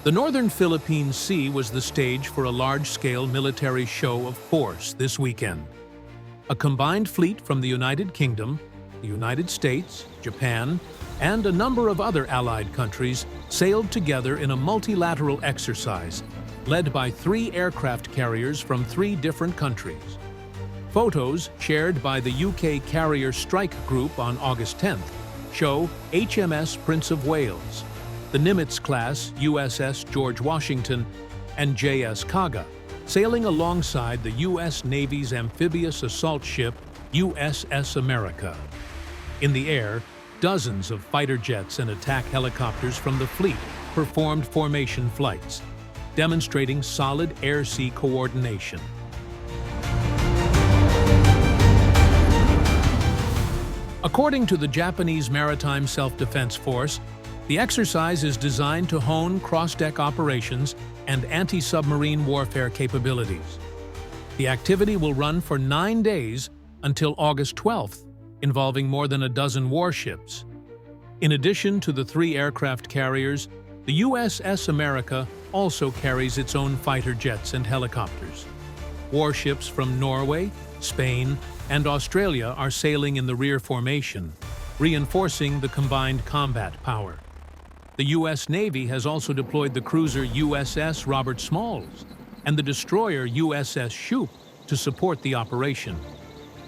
The northern Philippine Sea was the stage for a large-scale military show of force this weekend. A combined fleet from the United Kingdom, the United States, Japan, and a number of other allied countries sailed together in a multilateral exercise led by 3 aircraft carriers from 3 different countries. Photos shared by the UK Carrier Strike Group on August 10th show HMS Prince of Wales, the Nimitz-class USS George Washington, and JS Kaga sailing alongside the U.S. Navy's amphibious assault ship USS America. In the air, dozens of fighter jets and attack helicopters from the fleet performed formation flights, demonstrating solid air-sea coordination. According to the Japanese Maritime Self-Defense Force, the exercise is designed to hone cross-deck operations and anti-submarine warfare capabilities. The activity will run for 9 days until August 12th, involving more than a dozen warships. In addition to the 3 aircraft carriers, the USS America also carries its own fighter jets and helicopters. Warships from Norway, Spain, and Australia are sailing in the rear formation, reinforcing the combined combat power. The U.S. Navy has also deployed the cruiser USS Robert Smalls and the destroyer USS Shoup to support the operation.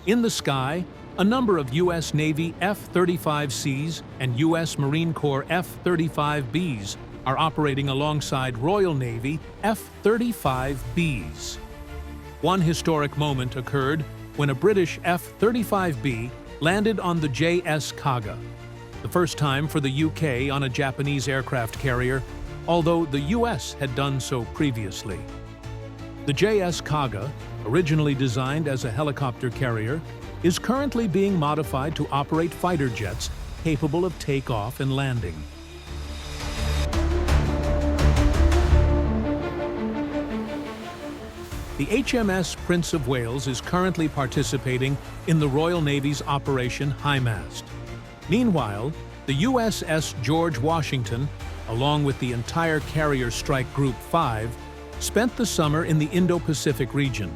In the sky, a number of U.S. Navy F-35Cs and U.S. Marine Corps F-35Bs are operating alongside Royal Navy F-35Bs. One historic moment occurred when a British F-35B landed on the JS Kaga, the first time for the UK on a Japanese aircraft carrier, although the US had done so previously. The JS Kaga, originally designed as a helicopter carrier, is currently being modified to operate fighter jets capable of takeoff and landing. The HMS Prince of Wales is currently participating in the Royal Navy's Operation High-Mast. Meanwhile, the USS George Washington, along with the entire Carrier Strike Group 5, spent the summer in the Indo-Pacific region.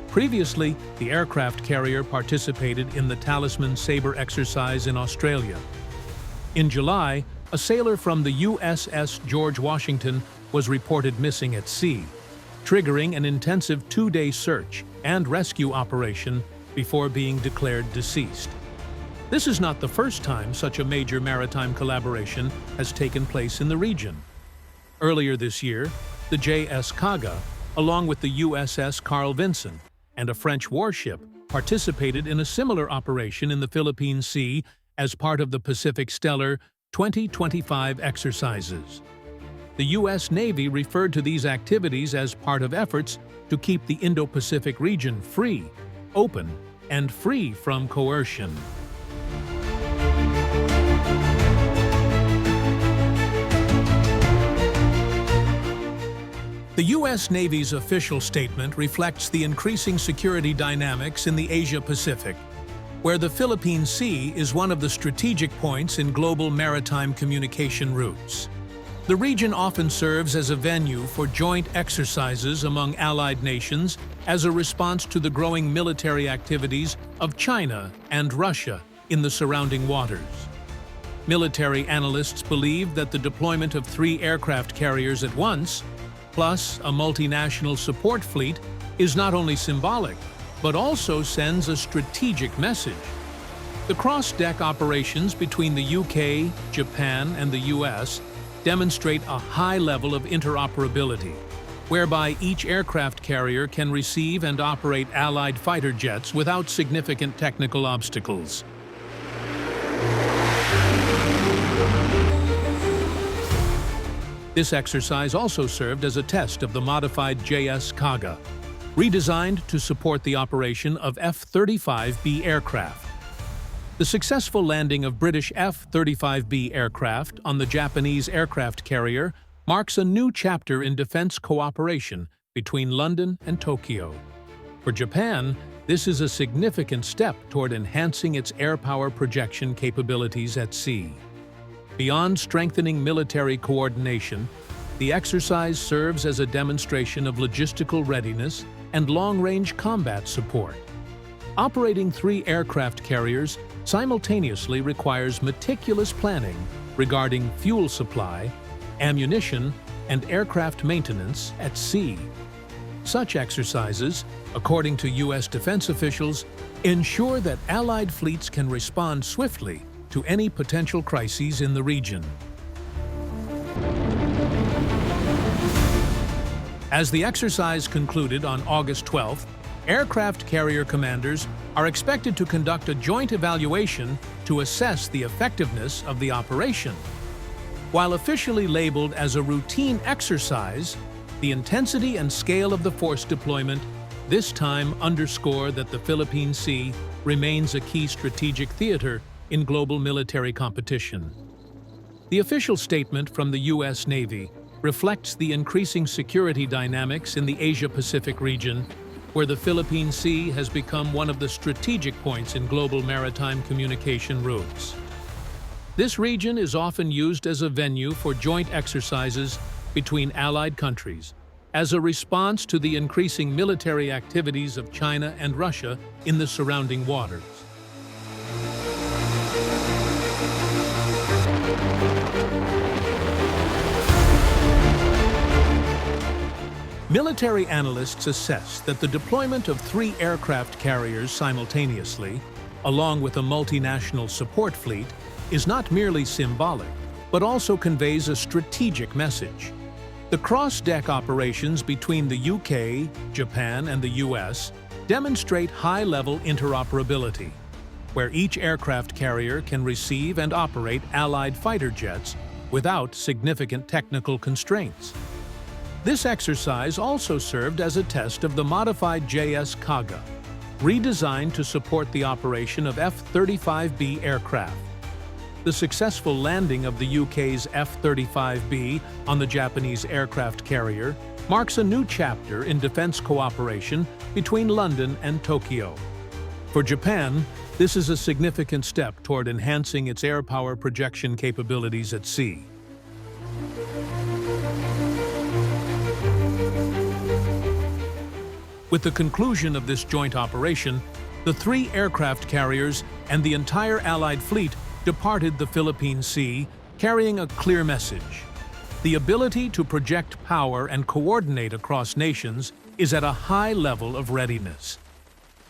Previously, the aircraft carrier participated in the Talisman Sabre exercise in Australia. In July, a sailor from the USS George Washington was reported missing at sea, triggering an intensive 2-day search and rescue operation before being declared deceased. This is not the first time such a major maritime collaboration has taken place in the region. Earlier this year, the JS Kaga, along with the USS Carl Vinson and a French warship, participated in a similar operation in the Philippine Sea as part of the Pacific Stellar 2025 exercises. The U.S. Navy referred to these activities as part of efforts to keep the Indo-Pacific region free, open, and free from coercion. The U.S. Navy's official statement reflects the increasing security dynamics in the Asia-Pacific, where the Philippine Sea is one of the strategic points in global maritime communication routes. The region often serves as a venue for joint exercises among allied nations as a response to the growing military activities of China and Russia in the surrounding waters. Military analysts believe that the deployment of 3 aircraft carriers at once, plus a multinational support fleet, is not only symbolic, but also sends a strategic message. The cross-deck operations between the UK, Japan, and the US demonstrate a high level of interoperability, whereby each aircraft carrier can receive and operate Allied fighter jets without significant technical obstacles. This exercise also served as a test of the modified JS Kaga, redesigned to support the operation of F-35B aircraft. The successful landing of British F-35B aircraft on the Japanese aircraft carrier marks a new chapter in defense cooperation between London and Tokyo. For Japan, this is a significant step toward enhancing its air power projection capabilities at sea. Beyond strengthening military coordination, The exercise serves as a demonstration of logistical readiness and long-range combat support. Operating 3 aircraft carriers simultaneously requires meticulous planning regarding fuel supply, ammunition, and aircraft maintenance at sea. Such exercises, according to U.S. defense officials, ensure that Allied fleets can respond swiftly to any potential crises in the region. As the exercise concluded on August 12th, aircraft carrier commanders are expected to conduct a joint evaluation to assess the effectiveness of the operation. While officially labeled as a routine exercise, the intensity and scale of the force deployment this time underscore that the Philippine Sea remains a key strategic theater in global military competition. The official statement from the U.S. Navy reflects the increasing security dynamics in the Asia-Pacific region, where the Philippine Sea has become one of the strategic points in global maritime communication routes. This region is often used as a venue for joint exercises between allied countries, as a response to the increasing military activities of China and Russia in the surrounding waters. Military analysts assess that the deployment of 3 aircraft carriers simultaneously, along with a multinational support fleet, is not merely symbolic, but also conveys a strategic message. The cross-deck operations between the UK, Japan, and the US demonstrate high-level interoperability, where each aircraft carrier can receive and operate Allied fighter jets without significant technical constraints. This exercise also served as a test of the modified JS Kaga, redesigned to support the operation of F-35B aircraft. The successful landing of the UK's F-35B on the Japanese aircraft carrier marks a new chapter in defense cooperation between London and Tokyo. For Japan, this is a significant step toward enhancing its air power projection capabilities at sea. With the conclusion of this joint operation, the 3 aircraft carriers and the entire Allied fleet departed the Philippine Sea, carrying a clear message. The ability to project power and coordinate across nations is at a high level of readiness.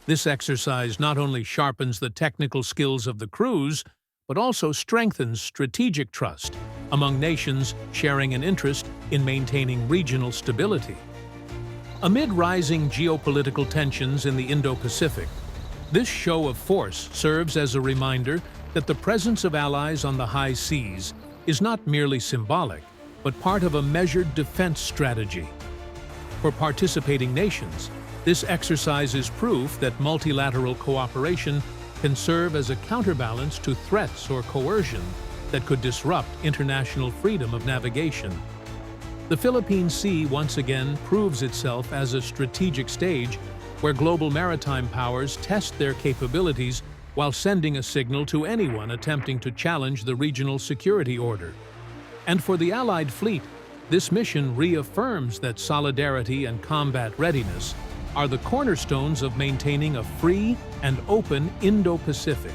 This exercise not only sharpens the technical skills of the crews, but also strengthens strategic trust among nations sharing an interest in maintaining regional stability. Amid rising geopolitical tensions in the Indo-Pacific, this show of force serves as a reminder that the presence of allies on the high seas is not merely symbolic, but part of a measured defense strategy. For participating nations, this exercise is proof that multilateral cooperation can serve as a counterbalance to threats or coercion that could disrupt international freedom of navigation. The Philippine Sea once again proves itself as a strategic stage where global maritime powers test their capabilities while sending a signal to anyone attempting to challenge the regional security order. And for the Allied fleet, this mission reaffirms that solidarity and combat readiness are the cornerstones of maintaining a free and open Indo-Pacific.